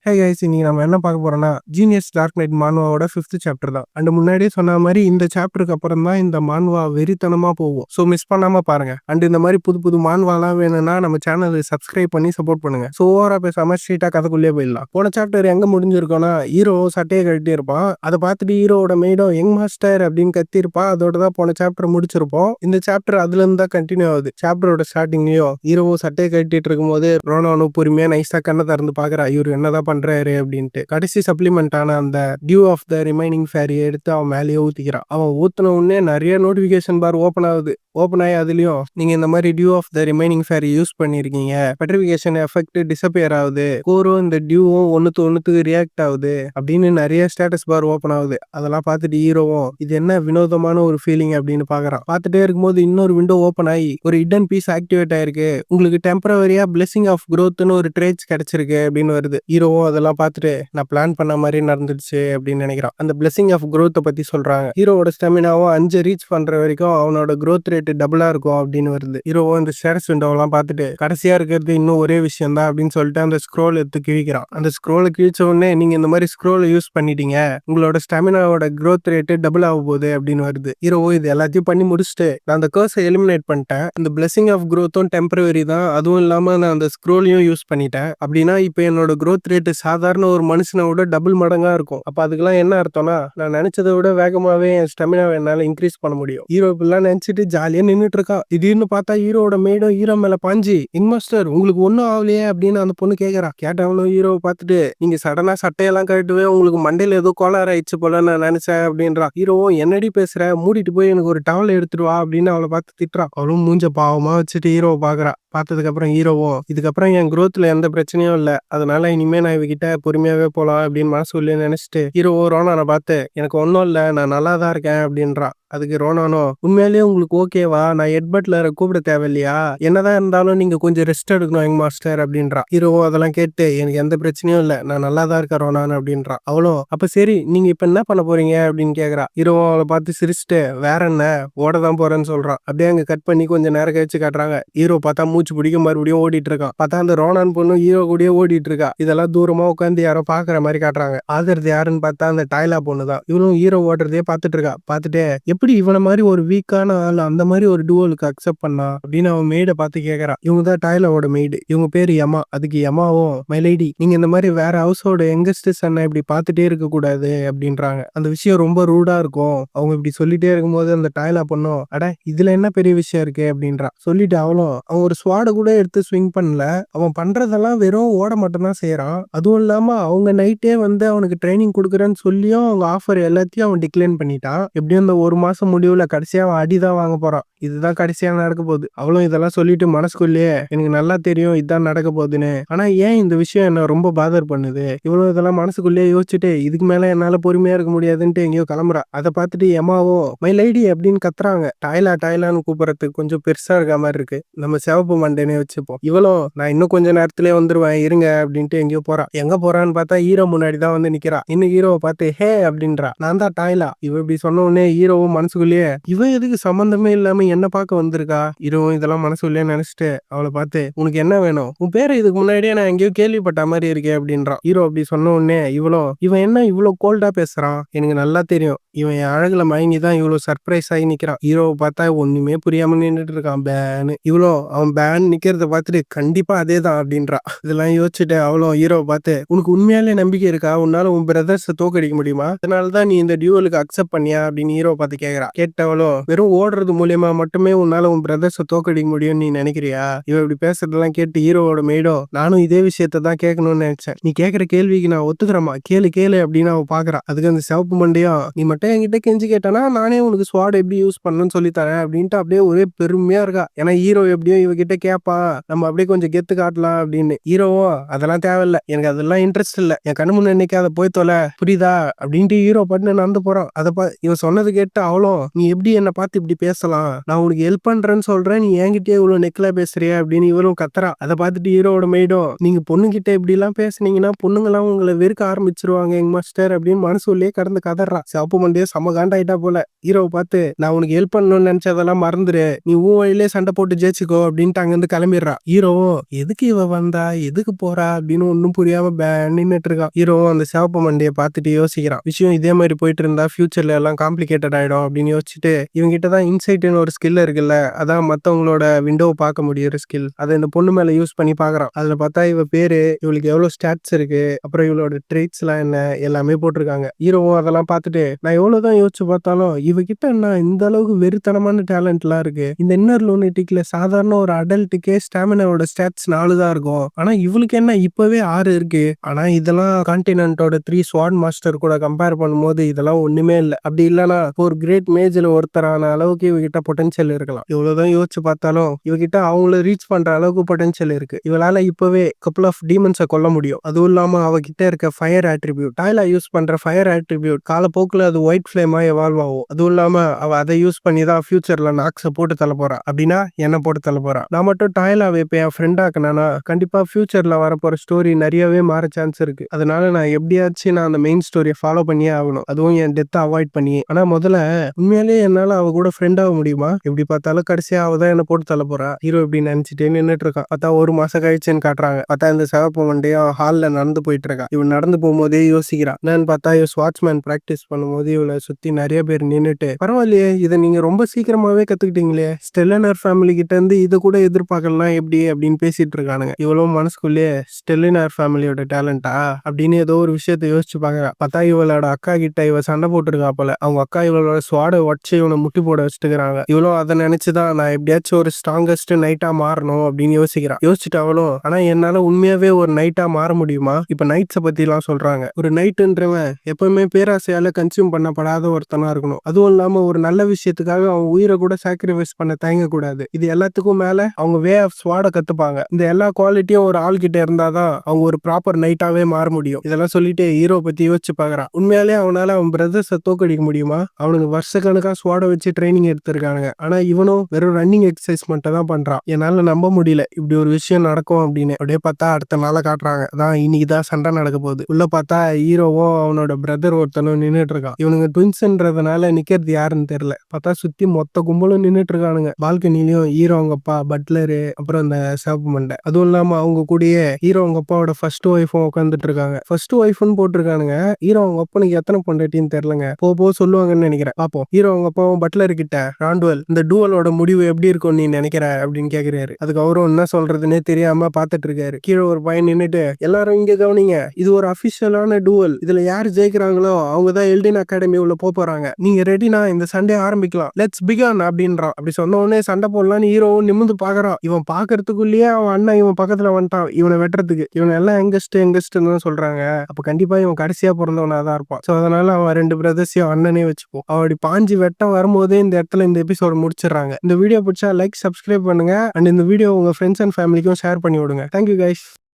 Hey guys, இன்னைக்கு நம்ம என்ன பார்க்க போறோம்னா ஜீனியஸ் டார்க் நைட் மான்வாவோட 5th சாப்டர் தான். அண்ட் முன்னாடியே சொன்ன மாதிரி இந்த சாப்டருக்கு அப்புறம் தான் இந்த மான்வா வெறித்தனமா போகும். ஸோ மிஸ் பண்ணாம பாருங்க. அண்ட் இந்த மாதிரி புது புது மான்வாலாம் வேணும்னா நம்ம சேனலை சப்ஸ்கிரைப் பண்ணி சப்போர்ட் பண்ணுங்க. ஸோ ஓவரா பேசாம ஸ்ட்ரீட்டா கதைக்குள்ளே போயிடலாம். போன சாப்டர் எங்க முடிஞ்சிருக்கோம்னா ஹீரோ சட்டையை கழட்டி இருப்பான். அதை பார்த்துட்டு ஹீரோட மெய்டோ யங் மாஸ்டர் அப்படின்னு கத்திருப்பான். அதோட தான் போன சாப்டர் முடிச்சிருப்போம். இந்த சாப்டர் அதுல இருந்து தான் கண்டினியூ ஆகுது. சாப்டரோட ஸ்டார்டிங்லயோ ஹீரோ சட்டையை கட்டிட்டு இருக்கும்போது ரோனானோ பொறுமையா நைஸா கண்ணை திறந்து பாக்குறா இவரு என்னதான் பண்றாரு அப்படின்ட்டு. கடைசி சப்ளிமெண்டான அந்த டியூ ஆஃப் த ரிமைனிங் ஃபேரியை எடுத்து அவன் மேலேயே ஊத்திக்கிறான். அவன் ஊத்தின உடனே நிறைய நோட்டிபிகேஷன் பார் ஓப்பன் ஆகுது. ஓப்பன் ஆகி அதுலயும் நீங்க இந்த மாதிரி dew of the remaining fairy use பண்ணிருக்கீங்க, பெட்ரிஃபிகேஷன் எஃபெக்ட் டிசப்பியர் ஆகுது, கோரும் இந்த டியூவும் ஒன்னுத்துக்கு ரியாக்ட் ஆகுது அப்படின்னு நிறைய ஸ்டேட்டஸ் பார் ஓப்பன் ஆகுது. அதெல்லாம் பார்த்துட்டு ஹீரோவும் இது என்ன வினோதமான ஒரு ஃபீலிங் அப்படின்னு பாக்குறான். பார்த்துட்டே இருக்கும்போது இன்னொரு விண்டோ ஓப்பன் ஆகி ஒரு ஹிடன் பீஸ் ஆக்டிவேட் ஆயிருக்கு, உங்களுக்கு டெம்பரவரியா பிளெஸிங் ஆஃப் growthன்னு ஒரு ட்ரேட்ஸ் கிடைச்சிருக்கு அப்படின்னு வருது. ஹீரோவும் அதெல்லாம் பார்த்துட்டு நான் பிளான் பண்ண மாதிரி நடந்துடுச்சு அப்படின்னு நினைக்கிறான். அந்த பிளெஸிங் ஆஃப் growth பத்தி சொல்றாங்க. ஹீரோவோட ஸ்டாமினாவும் 5 ரீச் பண்ற வரைக்கும் அவனோட growth ரேட் டபுளா இருக்கும் அப்படின்னு வருது. ஹீரோவும் இந்த ஸ்டேட்டஸ் விண்டோவெல்லாம் பார்த்துட்டு கடைசியா இருக்கிறது இன்னும் ஒரே விஷயம் தான் அப்படின்னு சொல்லிட்டு அந்த ஸ்க்ரோல் எடுத்து கிழிக்கிறான். அந்த ஸ்க்ரோலை கிழிச்ச உடனே நீங்க இந்த மாதிரி ஸ்க்ரோலை யூஸ் பண்ணிட்டீங்க, உங்களோட ஸ்டாமினாவோட growth ரேட் டபுள் ஆக போகுது அப்படின்னு வருது. ஹீரோவும் இது எல்லாத்தையும் பண்ணி முடிச்சுட்டு நான் அந்த கர்ஸை எலிமினேட் பண்ணிட்டேன், இந்த பிளெஸிங் ஆஃப் growthம் டெம்பரவரி தான், அதுவும் இல்லாம நான் அந்த ஸ்க்ரோலையும் யூஸ் பண்ணிட்டேன், அப்படின்னா இப்போ என்னோட growth ரேட் சாதாரண ஒரு மனுஷனை விட டபுள் மடங்கா இருக்கும். அப்ப அதுக்கெல்லாம் என்ன அர்த்தம்னா நான் நினைச்சதை விட வேகமாவே என் ஸ்டெமினாவை என்னால இன்க்ரீஸ் பண்ண முடியும். ஹீரோ இப்பெல்லாம் நினைச்சிட்டு ஜாலியா நின்னுட்டு இருக்கான். திடீர்னு பார்த்தா ஹீரோட மேடும் ஹீரோ மேல பாஞ்சி இன்மாஸ்டர் உங்களுக்கு ஒன்னும் ஆகலையே அப்படின்னு அந்த பொண்ணு கேட்கறா. கேட்டவனும் ஹீரோவை பார்த்துட்டு நீங்க சடனா சட்டையெல்லாம் கழட்டுவே உங்களுக்கு மண்டையில ஏதோ கோளாறு ஆயிடுச்சு போல நான் நினைச்சேன் அப்படின்றா. ஹீரோவும் என்னடி பேசுற, மூடிட்டு போய் எனக்கு ஒரு டவல் எடுத்துட்டு வா அப்படின்னு அவளை பார்த்து திட்டுறான். அவளும் மூஞ்ச பாவமா வச்சுட்டு ஹீரோவை பாக்குறா. பார்த்ததுக்கு அப்புறம் ஹீரோவும் இதுக்கப்புறம் என் growthல எந்த பிரச்சனையும் இல்லை, அதனால இனிமே நான் இவகிட்ட பொறுமையாவே போலாம் அப்படின்னு மனசுக்குள்ளே நினைச்சிட்டு ஹீரோவோ ரோனானை பார்த்து எனக்கு ஒன்றும் இல்லை நான் நல்லா தான் இருக்கேன் அப்படின்றா. அதுக்கு ரோனானோ உண்மையிலேயே உங்களுக்கு ஓகேவா, நான் ஹெட்பட்லரை கூப்பிட தேவையில்லையா, என்னதான் இருந்தாலும் நீங்க கொஞ்சம் ரெஸ்ட் எடுக்கணும் யங் மாஸ்டர் அப்படின்றா. ஹீரோவோ அதெல்லாம் கேட்டு எனக்கு எந்த பிரச்சனையும் இல்லை நான் நல்லா தான் இருக்கேன் ரோனான் அப்படின்றா. அவளும் அப்ப சரி நீங்க இப்ப என்ன பண்ண போறீங்க அப்படின்னு கேக்குறா. ஹீரோவோ அவளை பார்த்து சிரிச்சுட்டு வேற என்ன ஓட தான் போறேன்னு சொல்றான். அப்படியே அங்க கட் பண்ணி கொஞ்சம் நேரம் கழிச்சு காட்டுறாங்க. ஹீரோ பார்த்தா மூச்சு பிடிக்க மறுபடியும் ஓடிட்டு இருக்கான். பார்த்தா அந்த ரோனான் பொண்ணு ஹீரோ கூடயே ஓடிட்டு இருக்கா. இதெல்லாம் தூரமா உட்காந்து யாரோ பாக்குற மாதிரி காட்டுறாங்க. ஆதரது யாருன்னு பார்த்தா அந்த டைலா பொண்ணு தான். இவனும் ஹீரோ ஓடுறதே பார்த்துட்டு இருக்கா. பார்த்துட்டு எப்படி இவனை மாதிரி ஒரு வீக்கான ஆள் அந்த மாதிரி ஒரு டுவலுக்கு அக்செப்ட் பண்ணா அப்படின்னு அவன் மெய்டை பார்த்து கேட்கறான். இவங்க தான் டைலாவோட மெய்டு, இவங்க பேரு யமா. அதுக்கு யமாவும் மைலேடி நீங்க இந்த மாதிரி வேற ஹவுஸோட யங்கஸ்ட் சன்னை இப்படி பார்த்துட்டே இருக்க கூடாது அப்படின்றாங்க. அந்த விஷயம் ரொம்ப ரூடா இருக்கும். அவங்க இப்படி சொல்லிட்டே இருக்கும்போது அந்த டைலா பொண்ணும் அட இதுல என்ன பெரிய விஷயம் இருக்கு அப்படின்றா. சொல்லிட்டு அவளும் அவன் ஒரு ஸ்வாட கூட எடுத்து ஸ்விங் பண்ணல, அவன் பண்றதெல்லாம் வெறும் ஓட மட்டும் தான் செய்யறான், அதுவும் இல்லாம அவங்க நைட்டே வந்து அவனுக்கு ட்ரைனிங் கொடுக்குறேன்னு சொல்லியும் அவங்க ஆஃபர் எல்லாத்தையும் அவன் டிக்ளைன் பண்ணிட்டான். எப்படியும் இந்த ஒரு மாசம் முடிவுல கடைசியா அவன் அடிதான் வாங்க போறான். இதுதான் கடைசியா நடக்க போகுது. அவளும் இதெல்லாம் சொல்லிட்டு மனசுக்குள்ளேயே எனக்கு நல்லா தெரியும் இதுதான் நடக்க போகுதுன்னு, ஆனா ஏன் இந்த விஷயம் என்ன ரொம்ப பாதர் பண்ணுது, இவ்வளவு இதெல்லாம் மனசுக்குள்ளேயே யோசிச்சுட்டு இதுக்கு மேல என்னால பொறுமையா இருக்க முடியாதுன்ட்டு எங்கேயோ கிளம்புறா. அதை பார்த்துட்டு எமாவும் மை லேடி அப்படின்னு கத்துறாங்க. டைலான்னு கூப்பிடறதுக்கு கொஞ்சம் பெருசா இருக்க மாதிரி இருக்கு, நம்ம சிவப்பு மண்டேனே வச்சுப்போம். இவளும் நான் இன்னும் கொஞ்ச நேரத்திலே வந்துருவேன் இருங்க அப்படின்ட்டு எங்கேயோ போறா. எங்க போறான்னு பார்த்தா ஹீரோ முன்னாடி தான் வந்து நிக்கிறா. இன்னும் ஹீரோவை பார்த்து ஹே அப்படின்றா. நான் தான் டைலா. இவ இப்படி சொன்ன உடனே ஹீரோவும் மனசுக்குள்ளேயே இவன் எதுக்கு சம்பந்தமே இல்லாம என்ன பார்க்க வந்திருக்கா, ஹீரோவும் இதெல்லாம் மனசுக்குள்ளேயே நினைச்சிட்டு அவளை பார்த்து உனக்கு என்ன வேணும், உன் பேரை இதுக்கு முன்னாடியே நான் எங்கேயோ கேள்விப்பட்ட மாதிரி இருக்கே அப்படின்றான். ஹீரோ அப்படி சொன்ன உடனே இவன் என்ன இவ்வளவு கோல்டா பேசுறான், எனக்கு நல்லா தெரியும் இவன் என் அழகுல மயங்கி தான் இவ்வளவு சர்ப்ரைஸ் ஆகி நிக்கிறான். ஹீரோவை பார்த்தா ஒண்ணுமே புரியாம நின்றுட்டு இருக்கான் பேனு. அவன் பேன் நிக்கிறத பார்த்துட்டு கண்டிப்பா அதே தான் அப்படின்றா. இதெல்லாம் யோசிச்சுட்டு அவளும் ஹீரோவை பார்த்து உனக்கு உண்மையாலே நம்பிக்கை இருக்கா, உன்னால உன் பிரதர்ஸ் தோக்கடிக்க முடியுமா, அதனாலதான் நீ இந்த டியூவலுக்கு அக்செப்ட் பண்ணியா அப்படின்னு ஹீரோ பார்த்து கேக்குறா. கேட்டவளும் வெறும் ஓடுறது மூலியமா மட்டுமே உன்னால உன் பிரதர்ஸ தோக்கடிக்க முடியும்னு நீ நினைக்கிறியா. இவ இப்படி பேசுறதெல்லாம் கேட்டு ஹீரோவோட மேடோ நானும் இதே விஷயத்த தான் கேட்கணும்னு நினைச்சேன், நீ கேட்கிற கேள்விக்கு நான் ஒத்துக்கிறேமா, கேளு அப்படின்னு அவ பாக்குறா. அதுக்கு அந்த சிவப்பு மண்டையும் நீ மட்டும் என்கிட்ட கெஞ்சி கேட்டானா நானே உனக்கு ஸ்வாட் எப்படி யூஸ் பண்ணணும்னு சொல்லி தரேன் அப்படின்ட்டு அப்படியே ஒரே பெருமையா இருக்கா. ஏன்னா ஹீரோ எப்படியோ இவகிட்ட கேப்பா, நம்ம அப்படியே கொஞ்சம் கெத்து காட்டலாம் அப்படின்னு. ஹீரோவும் அதெல்லாம் தேவையில்ல, எனக்கு அதெல்லாம் இன்ட்ரெஸ்ட் இல்ல, என் கண்ணு முன்ன நினைக்க அதை போய் தொலை புரியுதா அப்படின்ட்டு ஹீரோ பண்ணு நடந்து போறான். இவன் சொன்னது கேட்டு அவளும் அவளும் நீ எப்படி என்ன பார்த்து இப்படி பேசலாம், நான் உனக்கு ஹெல்ப் பண்றேன்னு சொல்றேன், நீ என்கிட்டயே இவ்வளவு நெக்லா பேசுறியா அப்படின்னு இவளும் கத்துறா. அதை பார்த்துட்டு ஹீரோவோட மெய்டும் நீங்க பொண்ணுகிட்ட இப்படி எல்லாம் பேசுனீங்கன்னா பொண்ணுங்கெல்லாம் உங்களை வெறுக்க ஆரம்பிச்சிருவாங்க எங்க மாஸ்டர் அப்படின்னு மனசுலயே கடந்து கதறா. சிவப்பு மண்டையே செம்ம காண்டாயிட்டா போல. ஹீரோவை பார்த்து நான் உனக்கு ஹெல்ப் பண்ணணும்னு நினைச்சதெல்லாம் மறந்துரு, நீ உன் வழியிலே சண்டை போட்டு ஜெயிச்சுக்கோ அப்படின்ட்டு அங்கிருந்து கிளம்பிடுறா. ஹீரோவும் எதுக்கு இவ வந்தா எதுக்கு போறா அப்படின்னு ஒன்னும் புரியாம நின்னுட்டு இருக்கான். ஹீரோவும் அந்த சிவப்பு மண்டையை பார்த்துட்டு யோசிக்கிறான், விஷயம் இதே மாதிரி போயிட்டு இருந்தா ஃபியூச்சர்ல எல்லாம் காம்ப்ளிகேட்டட் ஆயிடும் அப்படின்னு யோசிச்சுட்டு இவங்கிட்ட தான் இன்சைட்னு ஒரு ஸ்கில் இருக்குல்ல, அதான் மத்தவங்களோட விண்டோவை பார்க்க முடியுற ஸ்கில், அதை இந்த பொண்ணு மேல யூஸ் பண்ணி பாக்குறான். அதுல பார்த்தா இவ பேரு, இவளுக்கு எவ்வளவு ஸ்டாட்ஸ் இருக்கு, அப்புறம் இவளோட ட்ரேட்ஸ் எல்லாம் என்ன எல்லாமே போட்டிருக்காங்க. ஹீரோவும் அதெல்லாம் பார்த்துட்டு நான் எவ்வளவுதான் யோசிச்சு பார்த்தாலும் இவகிட்ட என்ன இந்த அளவுக்கு வெறித்தனமான டேலண்ட் எல்லாம் இருக்கு, இந்த இன்னர் லூனிட்டிக்ல சாதாரண ஒரு அடல்ட்டுக்கே ஸ்டாமினாவோட ஸ்டாட்ஸ் 4 தான் இருக்கும், ஆனா இவளுக்கு என்ன இப்பவே 6 இருக்கு. ஆனா இதெல்லாம் கான்டினென்ட்டோட 3 ஸ்வாட் மாஸ்டர் கூட கம்பேர் பண்ணும்போது இதெல்லாம் ஒண்ணுமே இல்ல. அப்படி இல்லனா ஒரு கிரேட் மேஜ்ல ஒருத்தரான அளவுக்கு இவகிட்ட பொட்டன்ஷியல் இருக்கலாம். இவ்வளவுதான் யோசிச்சு பார்த்தாலும் இவகிட்ட அவங்கள ரீச் பண்ற அளவுக்கு பொட்டன்ஷியல் இருக்கு. இவளால இப்பவே கப்புள் ஆஃப் டீமன்ஸை கொல்ல முடியும். அதுவும் இல்லாம அவகிட்ட இருக்க ஃபயர் ஆட்ரிபியூட், டாய்லா யூஸ் பண்ற ஃபயர் ஆட்ரிபியூட் காலப்போக்குல அது ஒயிட் ஃபிளேமா எவால்வ் ஆகும். அதுவும் இல்லாம அவ அதை யூஸ் பண்ணி தான் ஃபியூச்சர்ல நாக்ஸை போட்டு தள்ள போறா. அப்படின்னா என்ன போட்டு தள்ள போறா. நான் மட்டும் டாய்லாவை இப்ப என் ஃப்ரெண்ட் ஆக்கினா கண்டிப்பா ஃபியூச்சர்ல வரப்போற ஸ்டோரி நிறையவே மாற சான்ஸ் இருக்கு. அதனால நான் எப்படியாச்சும் நான் அந்த மெயின் ஸ்டோரியை ஃபாலோ பண்ணியே ஆகணும், அதுவும் என் டெத்தை அவாய்ட் பண்ணி. ஆனா முதல்ல உண்மையிலேயே என்னால அவ கூட ஃப்ரெண்ட் ஆக முடியுமா, எப்படி பார்த்தாலும் கடைசியா அவதான் என்ன போட்டு தள்ள போறா. ஹீரோ இப்படி நினைச்சிட்டே நின்னுட்டு இருக்கான். பார்த்தா ஒரு மாசம் கழிச்சுன்னு காட்டுறாங்க. பார்த்தா இந்த சிவப்பு மண்டையும் ஹால்ல நடந்து போயிட்டு இருக்கா. இவன் நடந்து போகும்போதே யோசிக்கிறான். என்னன்னு பார்த்தா இவ ஸ்வாட்ச்மேன் பிராக்டிஸ் பண்ணும்போது இவளை சுத்தி நிறைய பேர் நின்னுட்டு பரவாயில்லையே இதை நீங்க ரொம்ப சீக்கிரமாவே கத்துக்கிட்டீங்களே, ஸ்டெல்லனர் ஃபேமிலி கிட்ட இருந்து இது கூட எதிர்பார்க்கலாம் எப்படி அப்படின்னு பேசிட்டு இருக்கானுங்க. இவ்வளவு மனசுக்குள்ளேயே ஸ்டெல்லினார் ஃபேமிலியோட டேலண்டா அப்படின்னு ஏதோ ஒரு விஷயத்த யோசிச்சு பாக்குறா. பார்த்தா இவளோட அக்கா கிட்ட இவ சண்டை போட்டுருக்கா போல. அவங்க அக்கா இவளோட ஸ்வாட உடச்சு இவனை முட்டி போட வச்சுட்டுக்கிறாங்க. இவளும் அதை நினைச்சுதான் நான் எப்படியாச்சும் ஒரு ஸ்ட்ராங்கஸ்ட் நைட்டா மாறணும் அப்படின்னு யோசிக்கிறான். யோசிச்சுட்டு அவளும் ஆனா என்னால உண்மையாவே ஒரு நைட்டா மாற முடியுமா, இப்ப நைட்ஸை பத்தி எல்லாம் சொல்றாங்க. ஒரு நைட்டுன்றவன் எப்பவுமே பேராசையால கன்சியூம் பண்ணப்படாத ஒருத்தனா இருக்கணும். அதுவும் இல்லாம ஒரு நல்ல விஷயத்துக்காக அவன் உயிரை கூட சாக்ரிஃபைஸ் பண்ண தயங்க கூடாது. இது எல்லாத்துக்கும் மேல அவங்க வே ஆஃப் ஸ்வாட கத்துப்பாங்க. இந்த எல்லா குவாலிட்டியும் ஒரு ஆள் கிட்ட இருந்தாதான் அவங்க ஒரு ப்ராப்பர் நைட்டாவே மாற முடியும். இதெல்லாம் சொல்லிட்டு ஹீரோ பத்தி யோசிச்சு பாக்குறான். உண்மையாலே அவனால அவன் பிரதர்ஸை தோக்கடிக்க முடியுமா, அவனுக்கு வருஷக்கணக்கா ஸ்வாட வச்சு ட்ரைனிங் எடுத்திருக்கானுங்க. ஆனா இவனும் வெறும் ரன்னிங் எக்ஸசைஸ் மட்டும் தான் பண்றான். என்னால நம்ப முடியல இப்படி ஒரு விஷயம் நடக்கும் அப்படின்னு. அப்படியே பார்த்தா அடுத்த நாளை காட்டுறாங்க. அதான் இன்னைக்குதான் சண்டை நடக்க போகுது. உள்ள பார்த்தா ஹீரோவும் அவனோட பிரதர் ஒருத்தனும் நின்னுட்டு இருக்கான். இவனுங்க ட்வின்ஸ்ன்றதுனால நிக்கிறது யாருன்னு தெரியல. பார்த்தா சுத்தி மொத்த கும்பலும் நின்னுட்டு இருக்கானுங்க. பால்கனிலையும் ஹீரோ அவங்க அப்பா, பட்லரு, அப்புறம் இந்த சிவப்பு மண்டை, அதுவும் இல்லாம அவங்க கூடயே ஹீரோ அவங்க அப்பாவோட ஃபர்ஸ்ட் ஒய்ஃபும் உட்காந்துட்டு இருக்காங்க. ஃபர்ஸ்ட் ஒய்ஃப்னு போட்டிருக்கானுங்க. ஹீரோ அவங்க அப்பனுக்கு எத்தனை பொண்டாட்டின்னு தெரியலங்க, போ சொல்லுவாங்கன்னு நினைக்கிறேன். பாப்போம். ஹீரோ அவங்க அப்பாவும் பட்லர் கிட்ட ராண்டுவல் இந்த டூவலோட முடிவு எப்படி இருக்கும் நீ நினைக்கிற அப்படின்னு கேக்குறாரு. அதுக்கு அவரும் என்ன சொல்றதுன்னே தெரியாம பாத்துட்டு இருக்காரு. கீழே ஒரு பையன் நின்னுட்டு எல்லாரும் இங்க கவனிங்க, இது ஒரு அபிஷியலான டூவல், இதுல யார் ஜெயிக்கிறாங்களோ அவங்கதான் எல்டின் அகாடமி உள்ள போறாங்க, நீங்க ரெடினா இந்த சண்டே ஆரம்பிக்கலாம், லெட்ஸ் பிகான் அப்படின்றான். அப்படி சொன்ன உடனே சண்டை போடலான்னு ஹீரோவும் நிமிந்து பாக்குறான். இவன் பாக்குறதுக்குள்ளேயே அவன் அண்ணன் இவன் பக்கத்துல வந்துட்டான் இவனை வெட்டுறதுக்கு. இவன் எல்லாம் எங்கஸ்ட்னு சொல்றாங்க. அப்ப கண்டிப்பா இவன் கடைசியா பிறந்தவனா தான் இருப்பான். சோ அதனால அவன் 2 பிரதர்ஸையும் அண்ணனே வச்சுப்போம். அவடி பாஞ்சு வெட்ட வரும்போதே இந்த இடத்துல இந்த எபிசோட் முடிச்சிடறாங்க. இந்த வீடியோ பிடிச்சா லைக், சப்ஸ்கிரைப் பண்ணுங்க. அண்ட் இந்த வீடியோ உங்க ஃப்ரெண்ட்ஸ் அண்ட் ஃபேமிலிக்கும் ஷேர் பண்ணி விடுங்க. Thank you guys.